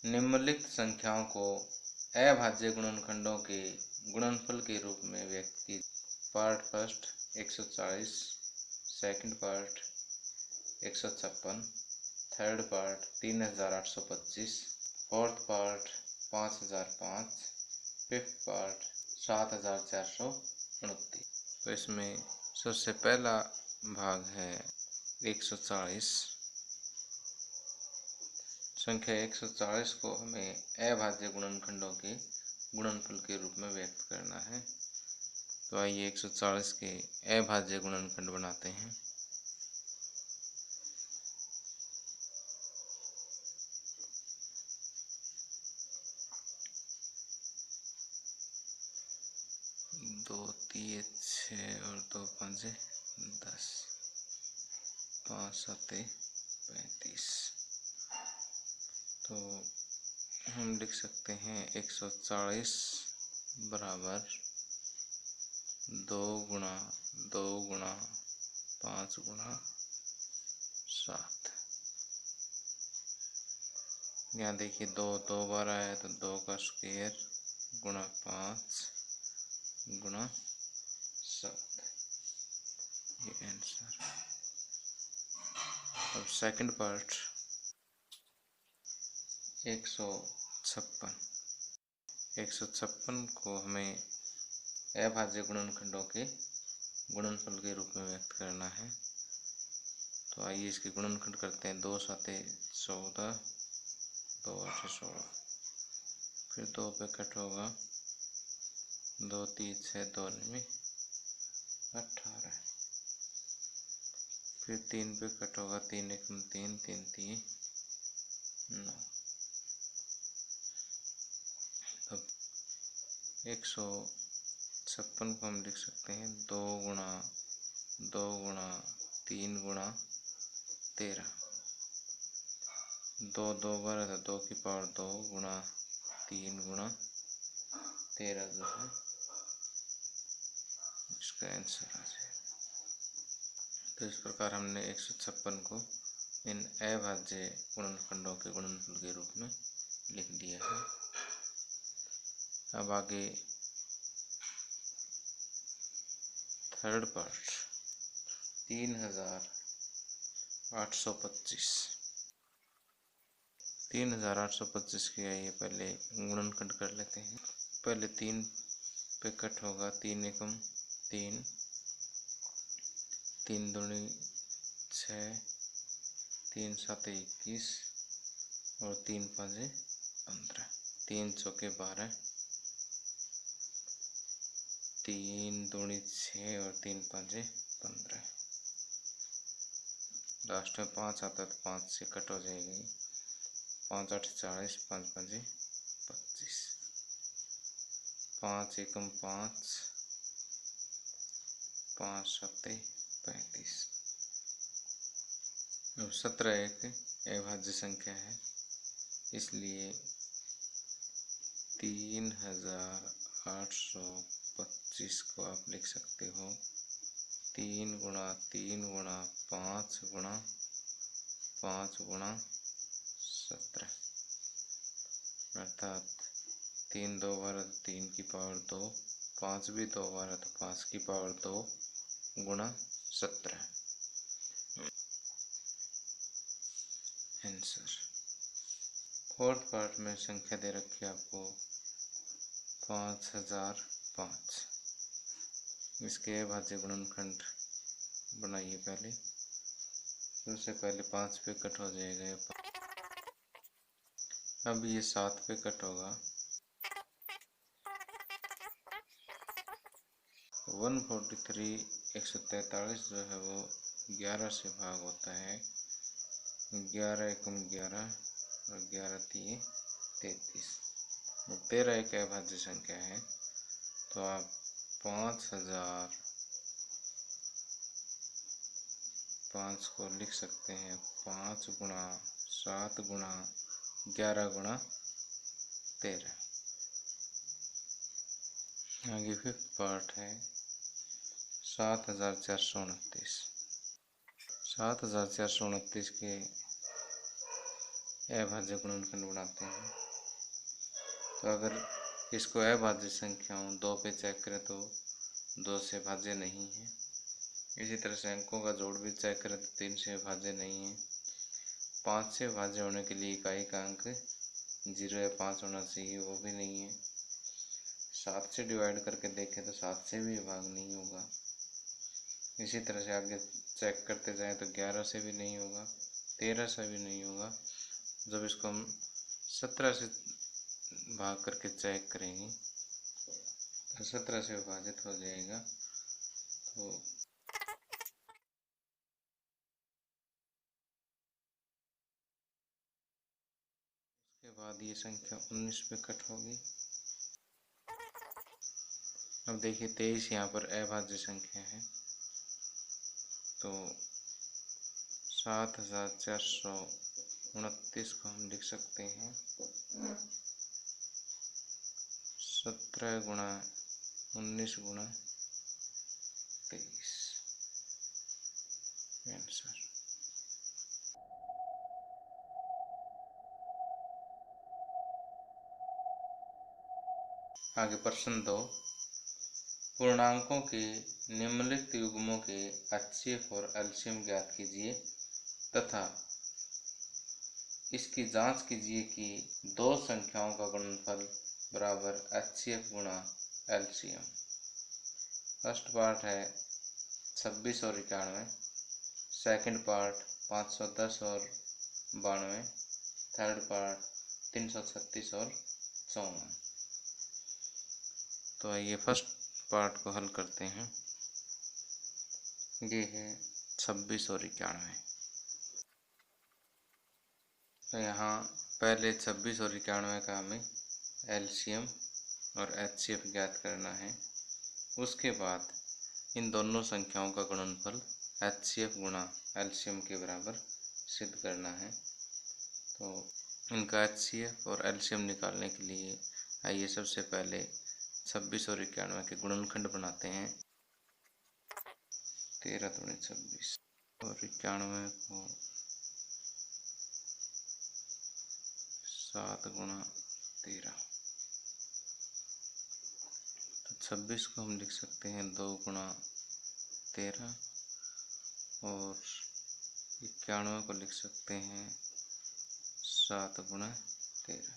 निम्नलिखित संख्याओं को अभाज्य गुणनखंडों के गुणनफल के रूप में व्यक्त की। Part first 140, second part 156, third part 3825, fourth part 5005, fifth part 7429। तो इसमें सबसे पहला भाग है 140। संख्या 140 को हमें अभाज्य गुणनखंडों के गुणनफल के रूप में व्यक्त करना है। तो आइए 140 के अभाज्य गुणनखंड बनाते हैं। दो तीन 6 और 2 5 10, 5 7 35। तो हम लिख सकते हैं 140 बराबर 2 गुणा 2 गुणा 5 गुणा 7। यहाँ देखिए 2 2 बार आया तो 2 का स्क्वायर गुणा 5 गुणा 7, ये आंसर। अब सेकंड पार्ट 156 को हमें अभाज्य गुणनखंडों के गुणनफल के रूप में व्यक्त करना है। तो आइए इसके गुणनखंड करते हैं। 2 7 14, 2 8 16, फिर 2 पे कट होगा, 2 3 6 2 9 18, फिर 3 पे कट होगा, 3 1 3 3 3 9। तो 156 को हम लिख सकते हैं 2 गुणा 2 गुणा 3 गुणा 13। 2 2 बार है तो 2 की पावर 2 गुणा 3 गुणा 13 जो है इसका आंसर आ जाएगा। तो इस प्रकार हमने 156 को इन अभाज्य गुणनखंडों के गुणनफल के रूप में लिख दिया है। अब आगे थर्ड पार्ट 3825। 3825 के आइए पहले गुणनखंड कर लेते हैं। पहले 3 पे कट होगा, 3 एकम 3, 3 दूनी 6, 3 7 21 और 3 5 15, 3 चौके 12, 3 दूनी 6 और 3 5 15। लास्ट में 5 आता है तो 5 से कट हो जाएगी। 5 8 40, 5 5 25, 5 एकम 5, 5 7 35। अब 17 एक अभाज्य संख्या है, इसलिए 3825 को आप लिख सकते हो 3 गुणा 3 गुणा 5 गुणा 5 गुणा 17, अर्थात 3 2 बार तो 3 की पावर 2, 5 भी 2 बार है तो 5 की पावर 2 गुणा 17 आंसर। फोर्थ पार्ट में संख्या दे रखी है आपको 5005। इसके अभाज्य गुणनखंड बनाइए। पहले सबसे पहले 5 पे कट हो जाएगा, अब ये 7 पे कट होगा, 143 143 जो है वो 11 से भाग होता है। 11 एकम 11 और 11 तीन 33। 13 एक अभाज्य संख्या है, तो आप 5005 को लिख सकते हैं 5 गुणा 7 गुणा 11 गुणा 13। आगे फिफ्थ पार्ट है 7429। 7429 के अभाज्य गुणनखंड बनाते हैं। तो अगर इसको अभाज्य संख्याओं 2 पे चेक करें तो 2 से भाज्य नहीं है। इसी तरह से अंकों का जोड़ भी चेक करें तो 3 से भाज्य नहीं है। 5 से भाज्य होने के लिए इकाई का अंक 0 या 5 होना चाहिए, वो भी नहीं है। 7 से डिवाइड करके देखें तो 7 से भी भाग नहीं होगा। इसी तरह से आगे चेक करते जाएं तो 11 से भी नहीं होगा, 13 से भी नहीं होगा। जब इसको हम 17 से भाग करके चेक करेंगे तो 17 से विभाजित हो जाएगा। तो उसके बाद ये संख्या 19 पे कट होगी। अब देखिए 23 यहाँ पर अभाज्य संख्या है, तो 7429 को हम लिख सकते हैं 17 गुणा 19 गुणा 23 आंसर। आगे प्रश्न 2, पूर्णांकों के निम्नलिखित युग्मों के HCF और एलसीएम ज्ञात कीजिए तथा इसकी जांच कीजिए कि दो संख्याओं का गुणनफल बराबर HCF गुणा एलसीएम। फर्स्ट पार्ट है 26 और 91, सेकंड पार्ट 510 और 92, थर्ड पार्ट 336 और 54। तो आइए फर्स्ट पार्ट को हल करते हैं। ये है 26 और 91। तो यहाँ पहले 26 और 91 का हमें एलसीएम और एचसीएफ ज्ञात करना है। उसके बाद इन दोनों संख्याओं का गुणनफल एचसीएफ गुणा एलसीएम के बराबर सिद्ध करना है। तो इनका एचसीएफ और एलसीएम निकालने के लिए आइए सबसे पहले 26 और 91 के गुणनखंड बनाते हैं। 13 दूनी 26 और 91 को 7 गुणा 13। तो 26 को हम लिख सकते हैं 2 गुणा 13 और 91 को लिख सकते हैं 7 गुणा 13।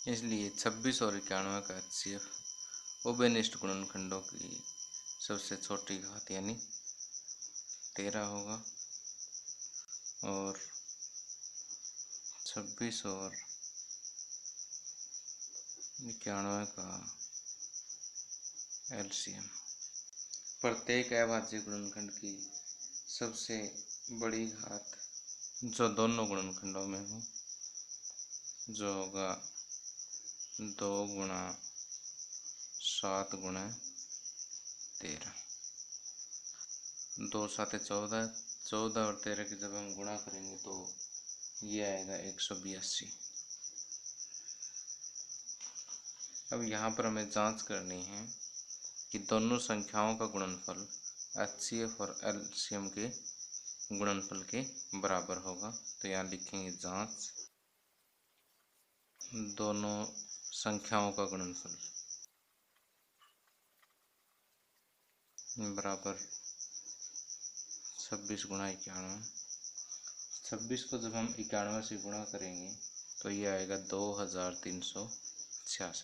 इसलिए 26 और 91 का HCF उभयनिष्ठ गुणनखंडों की सबसे छोटी घात यानी 13 होगा और 26 और 91 का एलसीएम। प्रत्येक अभाज्य गुणनखंड की सबसे बड़ी घात जो दोनों गुणनखंडों में हो, जो होगा 2 गुणा 7 गुणा 13। 2 7 14, 14 और 13 की जब हम गुणा करेंगे तो ये आएगा 182। अब यहाँ पर हमें जांच करनी है कि दोनों संख्याओं का गुणनफल HCF और LCM के गुणनफल के बराबर होगा। तो यहाँ लिखेंगे जांच दोनों संख्याओं का गुणनफल बराबर 26 गुणा 91। 26 को जब हम 91 से गुणा करेंगे तो ये आएगा 2366।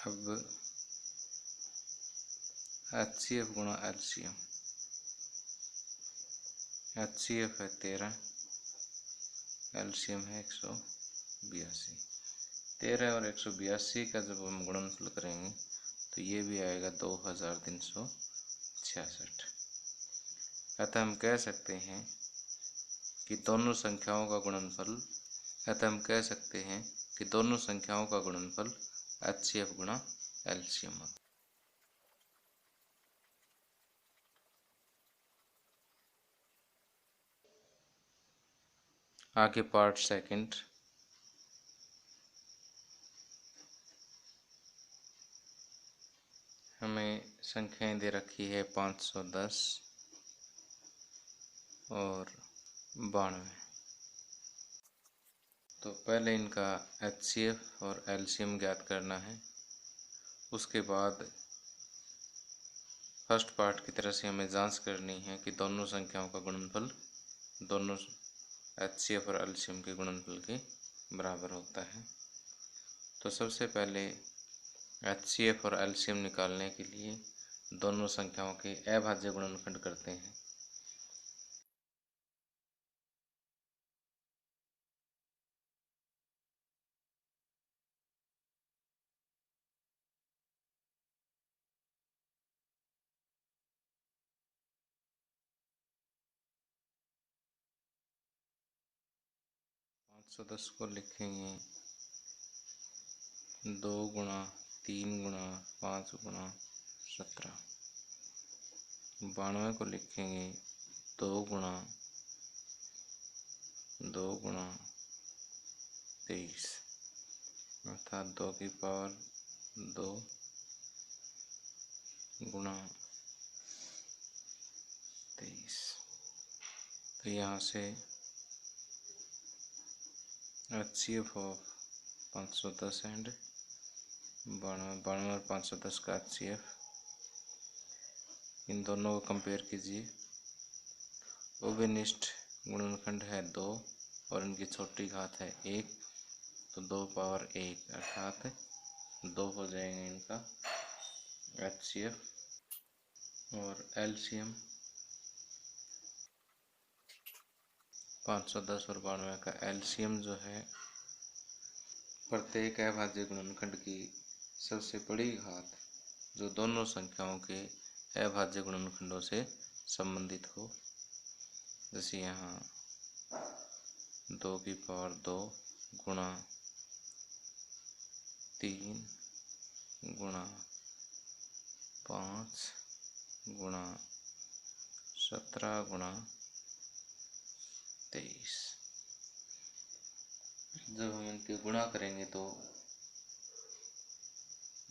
अब HCF गुणा LCM। HCF है 13, LCM है 182। 13 और 182 का जब हम गुणनफल करेंगे तो ये भी आएगा 2366। अतः हम कह सकते हैं कि दोनों संख्याओं का गुणनफल HCF गुणा LCM होता है। आगे पार्ट सेकंड। हमें संख्याएं दे रखी है 510 और 92। तो पहले इनका HCF और LCM ज्ञात करना है। उसके बाद फर्स्ट पार्ट की तरह से हमें जांच करनी है कि दोनों संख्याओं का गुणनफल दोनों HCF और LCM के गुणनफल के बराबर होता है। तो सबसे पहले HCF और LCM निकालने के लिए दोनों संख्याओं के अभाज्य गुणनखंड करते हैं। तो 10 को लिखेंगे 2 गुणा 3 गुणा 5 गुणा 17। 92 को लिखेंगे 2 गुणा 23 अर्थात 2 की पावर 2 गुणा 23। तो यहाँ से HCF ऑफ 510 एंड 92 और 510 का HCF, इन दोनों को कंपेयर कीजिए। उभयनिष्ठ गुणनखंड है 2 और इनकी छोटी घात है 1, तो 2 पावर 1 अर्थात 2 हो जाएगा इनका HCF। और LCM 510 और 92 का LCM जो है प्रत्येक अभाज्य गुणनखंड की सबसे बड़ी घात जो दोनों संख्याओं के अभाज्य गुणनखंडों से संबंधित हो। जैसे यहाँ 2 की पावर 2 गुणा 3 गुणा 5 गुणा 17 गुणा 23। जब हम इनके गुणा करेंगे तो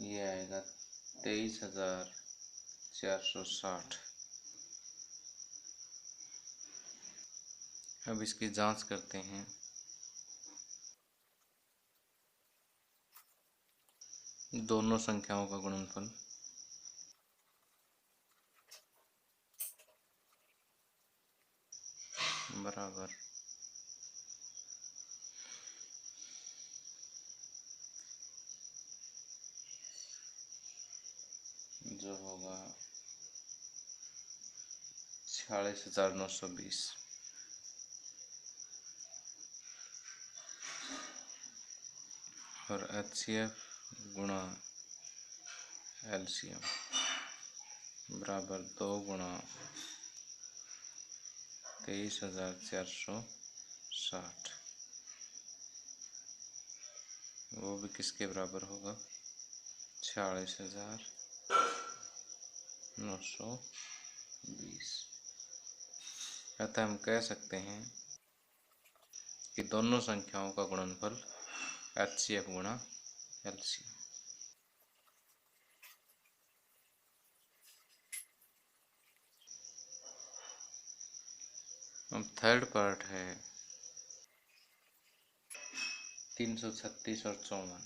ये आएगा 23,460। अब इसकी जांच करते हैं। दोनों संख्याओं का गुणनफल बराबर जो होगा 46,920। और HCF गुणा LCM बराबर 2 गुणा 23,460। वो भी किसके बराबर होगा 46,920। अतः हम कह सकते हैं कि दोनों संख्याओं का गुणनफल HCF गुणा LCM। अब थर्ड पार्ट है 336 और 54।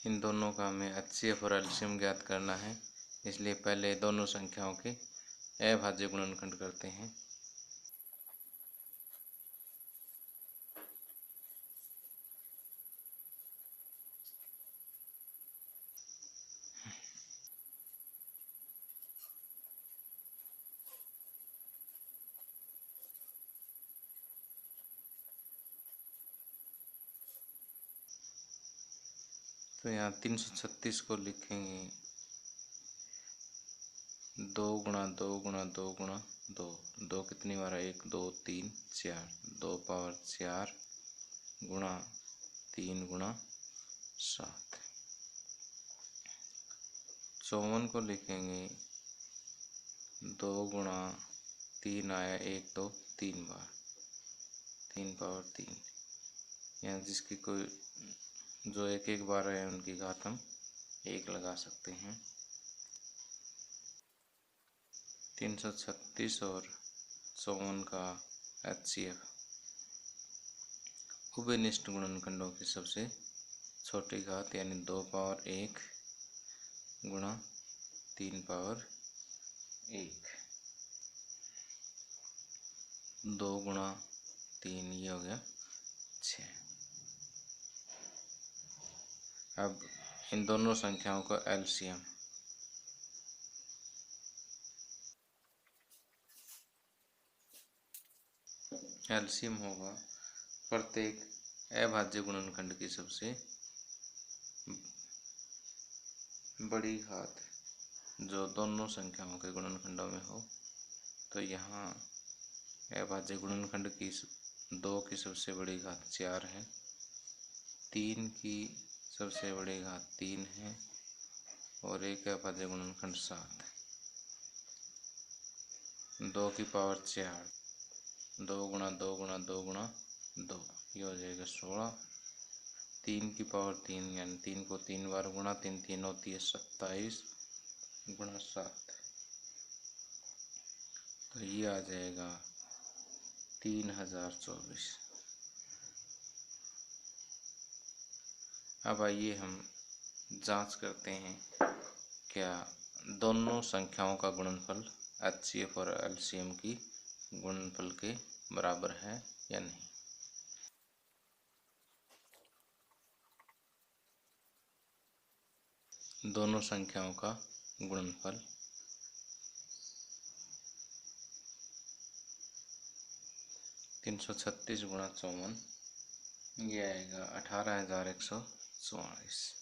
इन दोनों का हमें HCF और LCM ज्ञात करना है, इसलिए पहले दोनों संख्याओं के अभाज्य गुणनखंड करते हैं। तो यहाँ 336 को लिखेंगे 2 गुणा 2 गुणा 2 गुणा 2। 2 कितनी बार है 1 2 3 4, 2 पावर 4 गुणा 3 गुणा 7। 54 को लिखेंगे 2 गुणा 3 आया 1 2 3 बार, 3 पावर 3। यहाँ जिसकी कोई जो एक एक बार है उनकी घात हम 1 लगा सकते हैं। 336 और 54 का HCF उभयनिष्ठ गुणनखंडों की सबसे छोटी घात यानी 2 पावर 1 गुणा 3 पावर 1, 2 गुणा 3 ये हो गया 6। अब इन दोनों संख्याओं का एलसीएम होगा प्रत्येक अभाज्य गुणनखंड की सबसे बड़ी घात जो दोनों संख्याओं के गुणनखंडों में हो। तो यहाँ अभाज्य गुणनखंड की 2 की सबसे बड़ी घात 4 है, 3 की सबसे बड़ी घात 3 है और एक अभाज्य गुणनखंड 7। 2 की पावर 4, 2 गुणा 2 गुणा 2 गुणा 2 ये हो जाएगा 16। 3 की पावर 3 यानी 3 को 3 बार गुणा, 3 3 होती है 27 गुणा 7, तो ये आ जाएगा 3024। अब आइए हम जांच करते हैं क्या दोनों संख्याओं का गुणनफल HCF और LCM की गुणनफल के बराबर है या नहीं। दोनों संख्याओं का गुणनफल 336 गुणा 54 ये आएगा 18,144।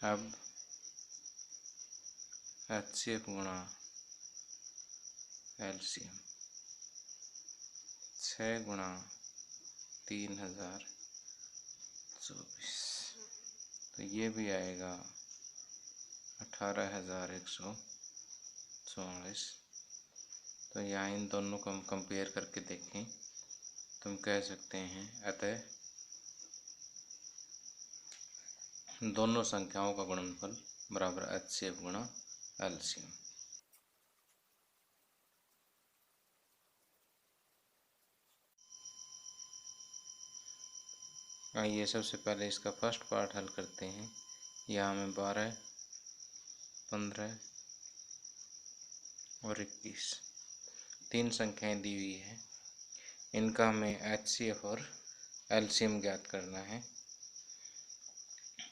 अब HCF गुणा LCM 6 गुणा 3024 तो ये भी आएगा 18,144। तो यहाँ इन दोनों को हम कंपेयर करके देखें तो हम कह सकते हैं अतः दोनों संख्याओं का गुणनफल बराबर HCF गुणा LCM। आइए सबसे पहले इसका फर्स्ट पार्ट हल करते हैं। यहाँ हमें 12, 15 और 21 तीन संख्याएं दी हुई है। इनका हमें HCF और LCM ज्ञात करना है।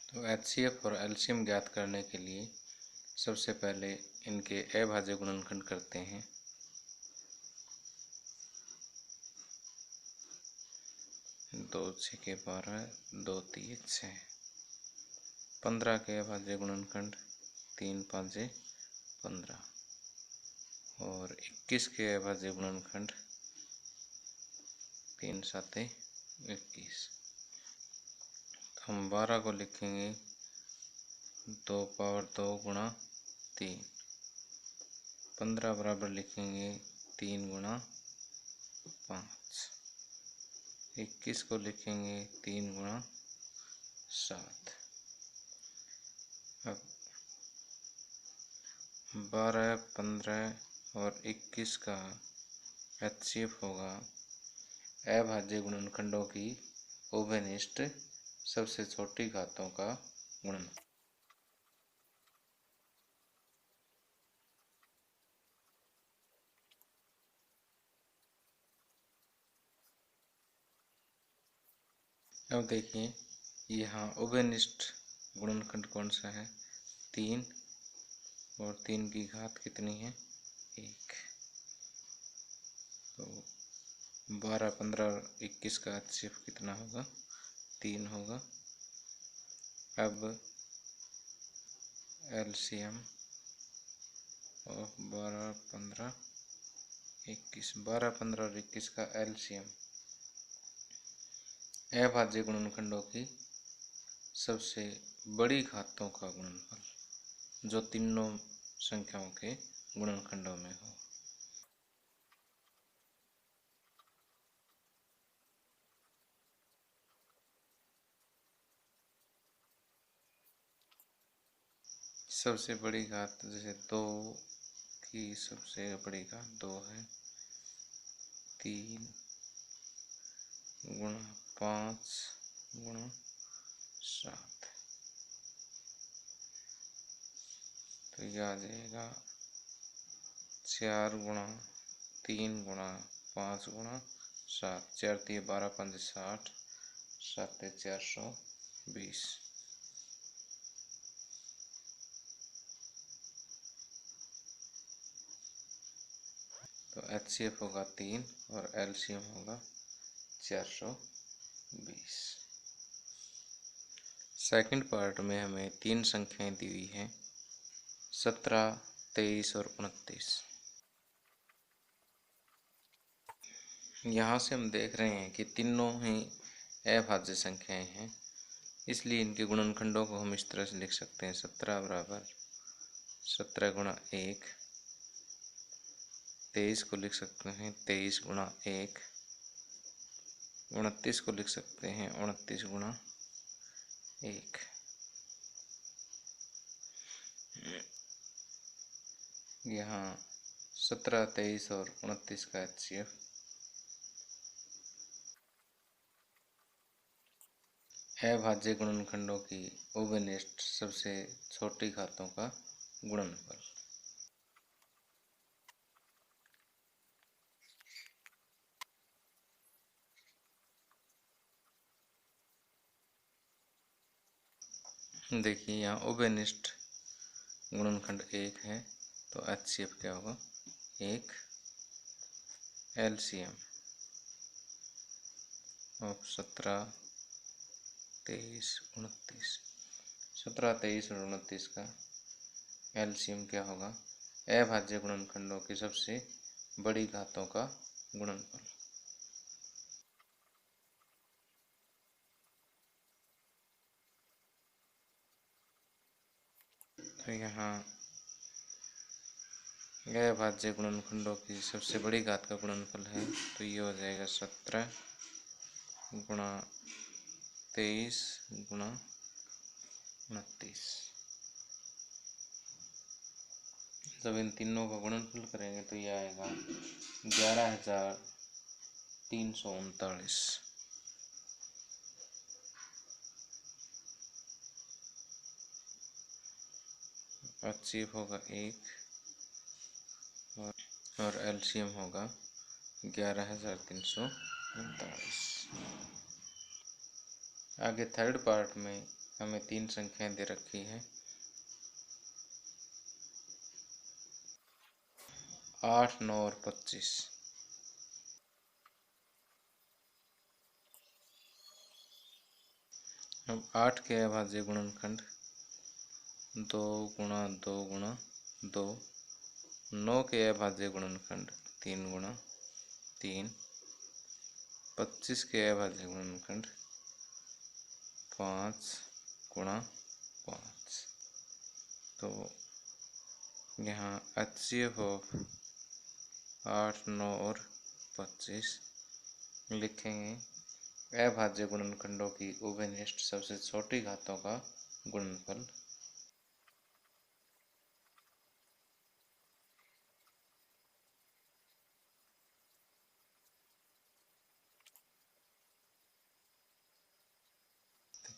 तो HCF और LCM ज्ञात करने के लिए सबसे पहले इनके अभाज्य गुणनखंड करते हैं। दो 6 के 12, 2 3 6। 15 के अभाज्य गुणनखंड 3 5 15 और 21 के अभाज्य गुणनखंड 3 7 21। तो हम 12 को लिखेंगे 2 पावर 2 गुणा 3। 15 बराबर लिखेंगे 3 गुणा 5। 21 को लिखेंगे 3 गुणा 7। अब 12, 15 और 21 का HCF होगा अभाज्य गुणनखंडों की उभयनिष्ठ सबसे छोटी घातों का गुणन। अब देखिए यहाँ उभयनिष्ठ गुणनखंड कौन सा है, 3 और 3 की घात कितनी है 1। तो 12, 15 और 21 का HCF कितना होगा 3 होगा। अब LCM और 12, 15, 21 12, 15 और 21 का LCM अभाज्य गुणनखंडों की सबसे बड़ी घातों का गुणनफल जो तीनों संख्याओं के गुणनखंडों में हो। सबसे बड़ी घात, जैसे 2 की सबसे बड़ी घात 2 है, 3 गुणा 5 गुणा 7, तो यह आ जाएगा 4 गुणा 3 गुणा 5 गुणा 7, 4 3 12 5 60, 7 420। तो HCF होगा 3 और LCM होगा 420। सेकंड पार्ट में हमें 3 संख्याएं दी हुई हैं, 17, 23 और 29। यहाँ से हम देख रहे हैं कि तीनों ही अभाज्य संख्याएं हैं, इसलिए इनके गुणनखंडों को हम इस तरह से लिख सकते हैं। 17 बराबर 17 गुणा 1, 23 को लिख सकते हैं 23 गुणा 1, 29 को लिख सकते हैं 29 गुणा 1। यहाँ 17, 23 और 29 का HCF अभाज्य गुणनखंडों की उभयनिष्ठ सबसे छोटी घातों का गुणनफल। देखिए यहाँ उभयनिष्ठ गुणनखंड 1 है, तो HCF क्या होगा 1। LCM ऑफ 17, 23, 29, 17, 23 और 29 का LCM क्या होगा अभाज्य गुणनखंडों की सबसे बड़ी घातों का गुणनफल। तो यहाँ अभाज्य गुणनखंडों की सबसे बड़ी घात का गुणनफल है, तो ये हो जाएगा 17 गुणा 23 गुणा 29। जब इन तीनों का गुणनफल करेंगे तो यह आएगा 11,339। HCF होगा 1 और LCM होगा 11,339। आगे थर्ड पार्ट में हमें 3 संख्याएं दे रखी है, 8, 9 और 25। अब 8 के अभाज्य गुणनखंड 2 गुणा 2 गुणा 2, 9 के अभाज्य गुणनखंड 3 गुणा 3, 25 के अभाज्य गुणनखंड 5 गुणा 5। तो यहाँ HCF ऑफ 8, 9 और 25 लिखेंगे अभाज्य गुणनखंडों की उभयनिष्ठ सबसे छोटी घातों का गुणनफल।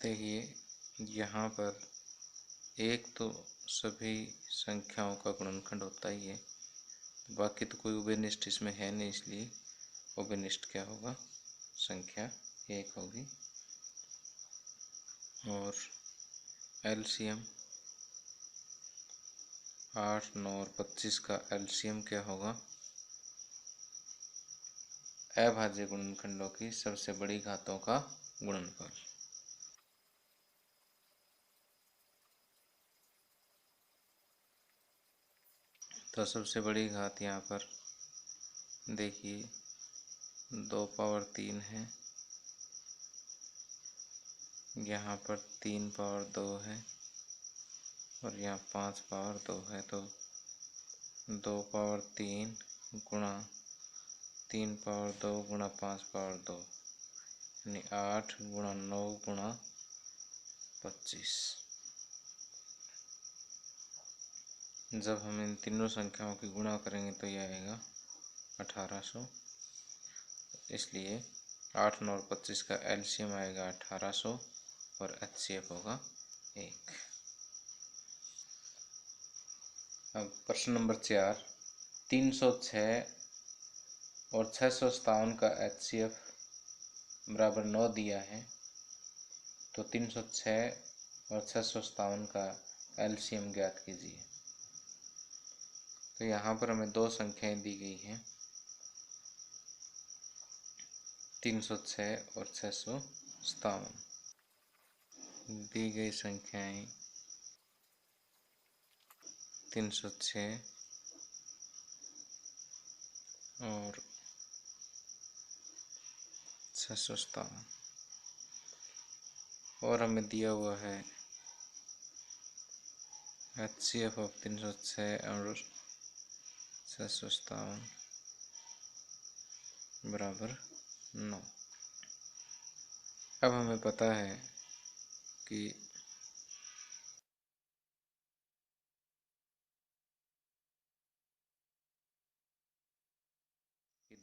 देखिए यहाँ पर एक तो सभी संख्याओं का गुणनखंड होता ही है, बाकी तो कोई उभयनिष्ठ इसमें है नहीं, इसलिए उभयनिष्ठ क्या होगा संख्या 1 होगी। और LCM 8, 9 और 25 का LCM क्या होगा अभाज्य गुणनखंडों की सबसे बड़ी घातों का गुणनफल। तो सबसे बड़ी घात यहाँ पर देखिए 2 पावर 3 है, यहाँ पर 3 पावर 2 है और यहाँ 5 पावर 2 है। तो 2 पावर 3 गुणा 3 पावर 2 गुणा 5 पावर 2 यानी 8 गुणा 9 गुणा 25। जब हम इन तीनों संख्याओं की गुणा करेंगे तो यह आएगा 1800। इसलिए 8, 9 और 25 का एलसीएम आएगा 1800 और एचसीएफ होगा 1। अब प्रश्न नंबर 4, 306 और 657 का एचसीएफ बराबर 9 दिया है, तो 306 और 657 का एलसीएम ज्ञात कीजिए। तो यहाँ पर हमें दो संख्याएं दी गई हैं, 306 और 657। दी गई संख्याएं 306 और 657 और हमें दिया हुआ है एचसीएफ ऑफ 306 और 657 बराबर 9। अब हमें पता है कि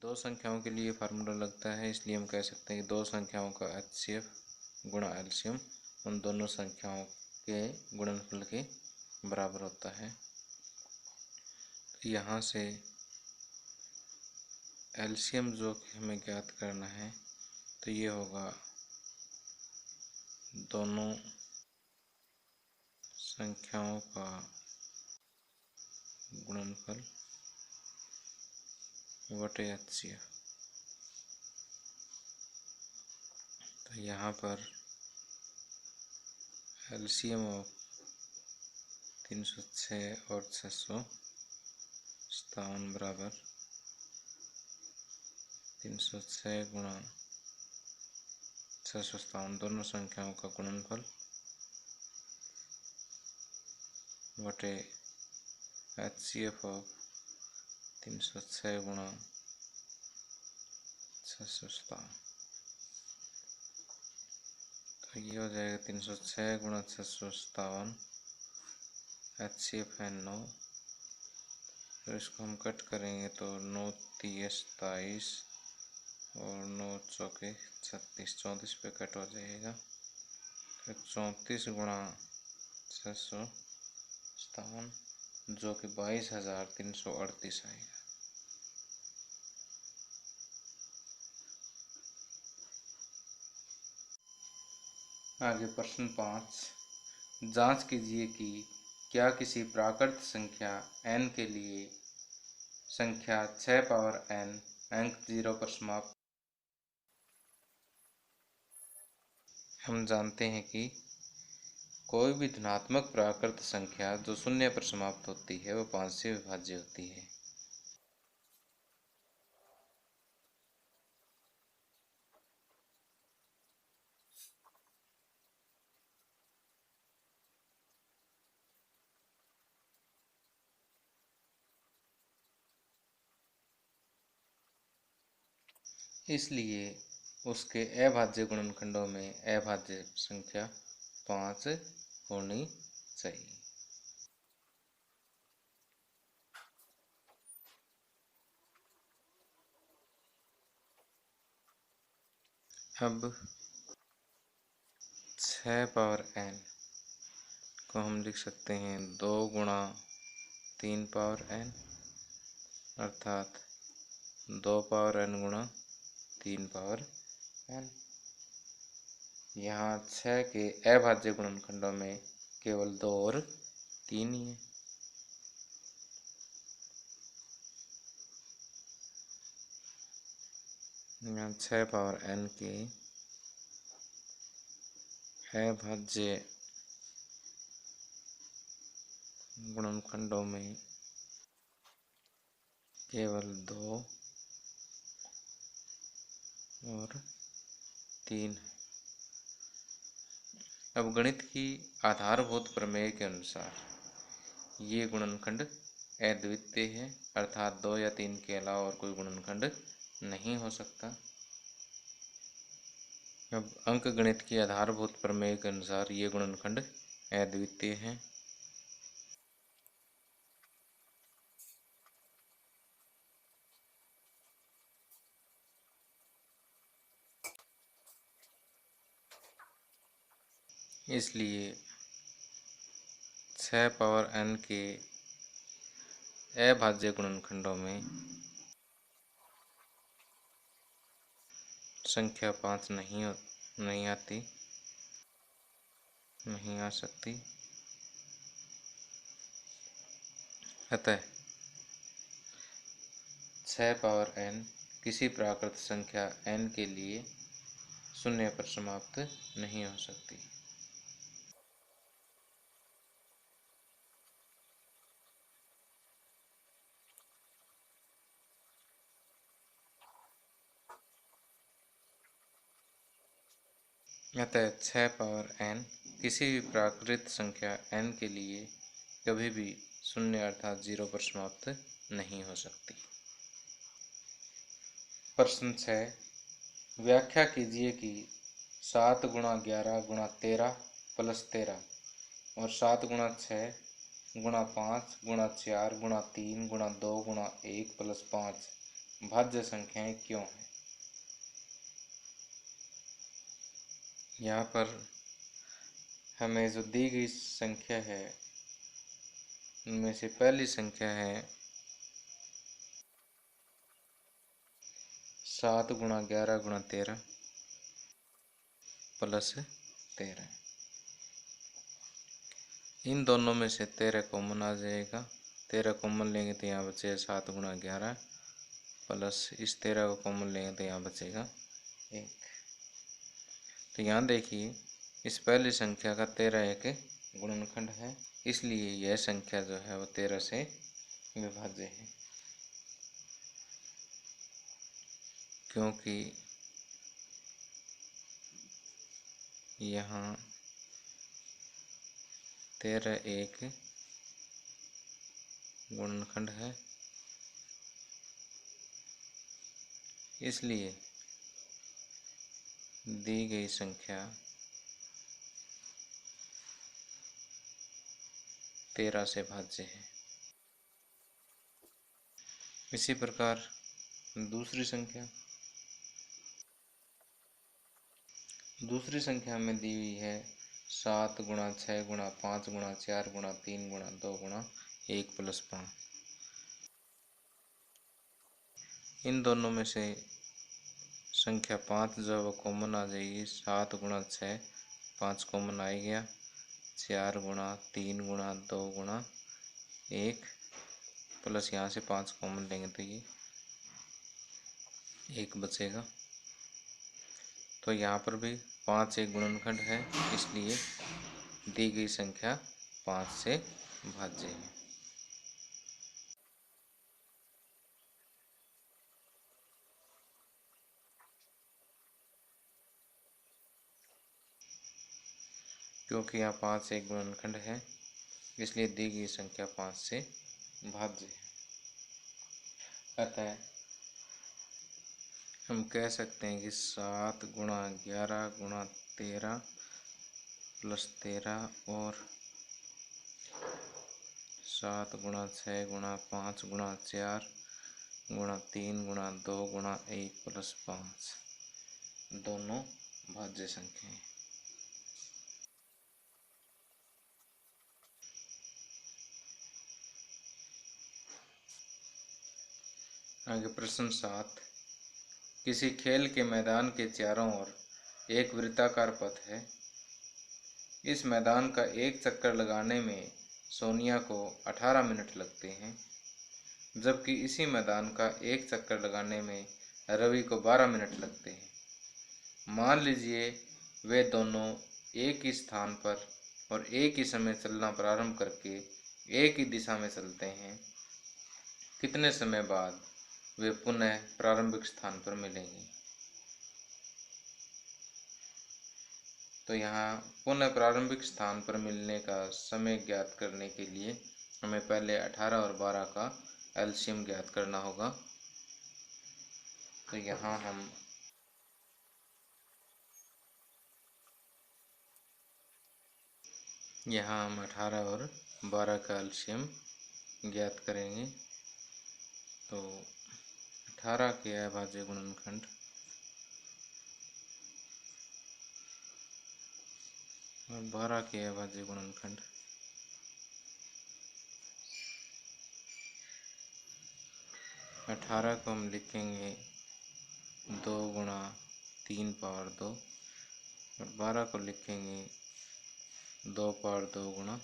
दो संख्याओं के लिए फार्मूला लगता है, इसलिए हम कह सकते हैं कि दो संख्याओं का एचसीएफ गुणा एलसीएम उन दोनों संख्याओं के गुणनफल के बराबर होता है। तो यहाँ से एलसीएम जो कि हमें ज्ञात करना है, तो ये होगा दोनों संख्याओं का गुणनफल बटे एचसीएफ। तो यहाँ पर एलसीएम ऑफ 306 और 657 बराबर 306 गुणा 657 दोनों संख्याओं का गुणनफल बटे एचसीएफ ऑफ 306 गुणा 657। तो ये हो जाएगा 306 गुणा 657, एचसीएफ है 9। तो इसको हम कट करेंगे तो 9 3 27 और 9 चौके 36, 34 पे कट हो जाएगा। फिर 34 गुणा 657 जो कि 22,338 आएगा। आगे प्रश्न 5, जांच कीजिए कि क्या किसी प्राकृत संख्या n के लिए संख्या 6 पावर n अंक 0 पर समाप्त। हम जानते हैं कि कोई भी धनात्मक प्राकृत संख्या जो शून्य पर समाप्त होती है वह 5 से विभाज्य होती है। इसलिए उसके अभाज्य गुणनखंडों में अभाज्य संख्या 5 होनी चाहिए। अब 6 पावर n को हम लिख सकते हैं 2 गुणा 3 पावर n, अर्थात 2 पावर n गुणा 3 पावर n। यहाँ 6 के अभाज्य गुणनखंडों में केवल 2 और 3 ही है। यहाँ 6 पावर n के अभाज्य गुणनखंडों में केवल 2 और 3 है। अब गणित की आधारभूत प्रमेय के अनुसार ये गुणनखंड अद्वितीय है, अर्थात 2 या 3 के अलावा और कोई गुणनखंड नहीं हो सकता। अब अंक गणित की आधारभूत प्रमेय के अनुसार ये गुणनखंड अद्वितीय है। इसलिए 6 पावर n के अभाज्य गुणनखंडों में संख्या 5 नहीं आती, नहीं आ सकती। अतः 6 पावर n किसी प्राकृत संख्या n के लिए शून्य पर समाप्त नहीं हो सकती। अतः 6 पावर n किसी भी प्राकृत संख्या n के लिए कभी भी शून्य अर्थात 0 पर समाप्त नहीं हो सकती। प्रश्न 6, व्याख्या कीजिए कि 7 गुणा 11 गुणा 13 प्लस 13 और 7 गुणा 6 गुणा 5 गुणा 4 गुणा 3 गुणा 2 गुणा 1 प्लस 5 भाज्य संख्याएं क्यों हैं। यहाँ पर हमें जो दी गई संख्या है उनमें से पहली संख्या है 7 गुणा 11 गुणा 13 प्लस 13। इन दोनों में से 13 कॉमन आ जाएगा। 13 कॉमन लेंगे तो यहाँ बचेगा 7 गुणा 11 प्लस इस 13 को कॉमन लेंगे तो यहाँ बचेगा 1। तो यहाँ देखिए इस पहली संख्या का 13 एक गुणनखंड है, इसलिए यह संख्या जो है वो 13 से विभाज्य है। क्योंकि यहाँ 13 एक गुणनखंड है, इसलिए दी गई संख्या 13 से भाज्य है। इसी प्रकार दूसरी संख्या में दी हुई है 7 गुणा 6 गुणा 5 गुणा 4 गुणा 3 गुणा 2 गुणा 1 प्लस 5। इन दोनों में से संख्या 5 जो है वो कॉमन आ जाएगी। 7 गुणा 6 5 कॉमन आ गया, 4 गुणा 3 गुणा 2 गुणा 1 प्लस यहाँ से 5 कॉमन लेंगे तो ये 1 बचेगा। तो यहाँ पर भी 5 एक गुणनखंड है, इसलिए दी गई संख्या 5 से भाज्य है। क्योंकि यहाँ 5 एक गुणनखंड है, इसलिए दी गई संख्या 5 से भाज्य है। अतः हम कह सकते हैं कि 7 गुणा 11 गुणा 13 प्लस 13 और 7 गुणा 6 गुणा 5 गुणा 4 गुणा 3 गुणा 2 गुणा 1 प्लस 5 दोनों भाज्य संख्याएं। आगे प्रश्न 7, किसी खेल के मैदान के चारों ओर एक वृत्ताकार पथ है। इस मैदान का एक चक्कर लगाने में सोनिया को 18 मिनट लगते हैं, जबकि इसी मैदान का एक चक्कर लगाने में रवि को 12 मिनट लगते हैं। मान लीजिए वे दोनों एक ही स्थान पर और एक ही समय चलना प्रारंभ करके एक ही दिशा में चलते हैं। कितने समय बाद वे पुनः प्रारंभिक स्थान पर मिलेंगे। तो यहाँ पुनः प्रारंभिक स्थान पर मिलने का समय ज्ञात करने के लिए हमें पहले 18 और 12 का एलसीएम ज्ञात करना होगा। तो यहाँ हम यहाँ हम 18 और 12 का एलसीएम ज्ञात करेंगे। तो 18 के अभाज्य गुणनखंड और 12 के अभाज्य गुणनखंड 18 को हम लिखेंगे 2 गुणा 3 पावर 2 और 12 को लिखेंगे 2 पावर 2 गुणा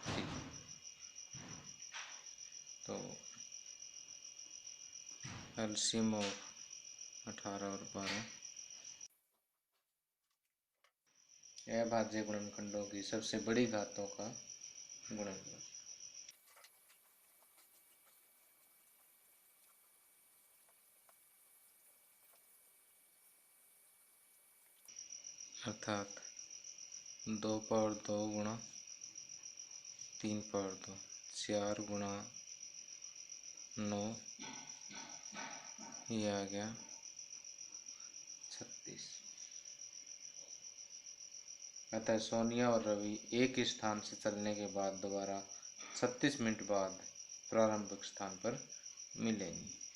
3। तो एलसीएम ऑफ 18 और 12 अभाज्य गुणनखंडों की सबसे बड़ी घातों का गुणनफल। अर्थात 2 पावर 2 गुणा 3 पावर 2 4 गुणा 9 ये आ गया 36। अतः सोनिया और रवि एक स्थान से चलने के बाद दोबारा 36 मिनट बाद प्रारंभिक स्थान पर मिलेंगे।